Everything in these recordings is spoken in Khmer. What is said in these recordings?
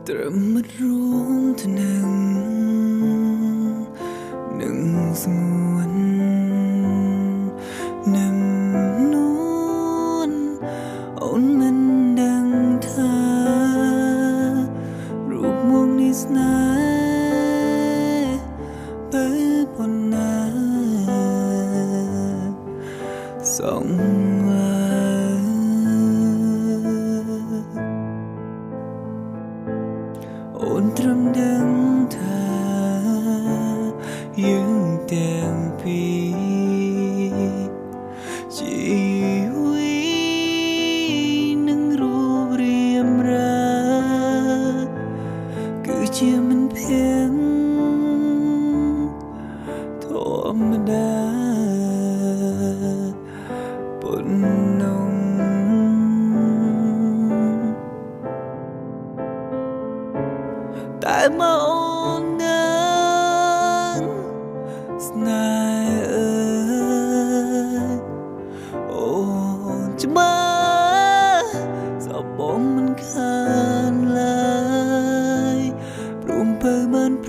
ត្រឹមមិត្តរួមទៅនឹងស្ងួននឹងនួនអូនមិនដឹងថារូបមកនេះស្នេហ៍បើប៉ុណ្ណាសងអូនត្រឹមដឹងថាយើងទាំងពីរជីវិតនឹងរូបរាងរាគឺជាមិនភៀងធម្មតាប៉ុណ្ណឹងតែមកអូននឹងស្នេហ៍អូនច្បាស់សបងមិនខានឡើយព្រមពើបាន5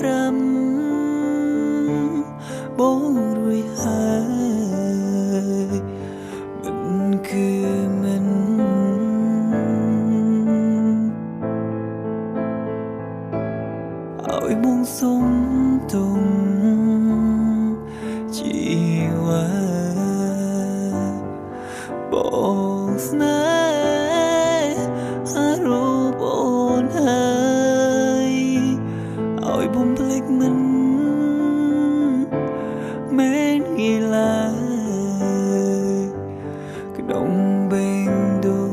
បងរួយហើយមិនគឺមិនឲ្យបងសុំទុំជីវ៉ាបងស្នេហ៍រូបអូនហើយឲ្យបងភ្លេចមិនមែនងាយឡើយក្នុងបេងដូង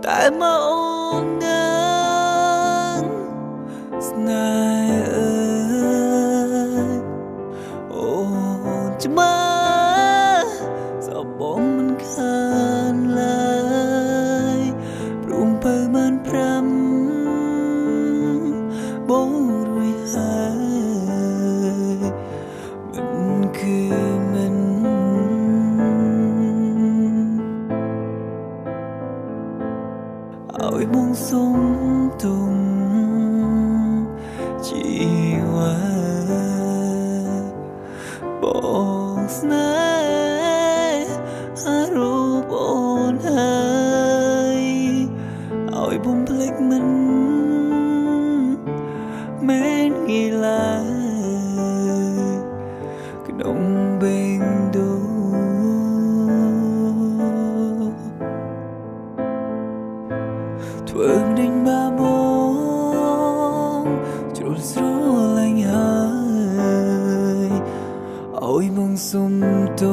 តែមកអូននឹងស្នេហ៍អូនច្បាស់សបងមិនខានឡើយព្រមពើបាន5បងរួយហើយមិនគឺមិនឲ្យបងសុំទុំជីវ៉ាបងស្នេហ៍រូបអូនហើយឲ្យបងភ្លេចមិនមែនងាយឡើយក្នុងបេងដូងធ្វើដេញបាបងជ្រុលស្រឡាញ់ហើយ ôi mong sum tối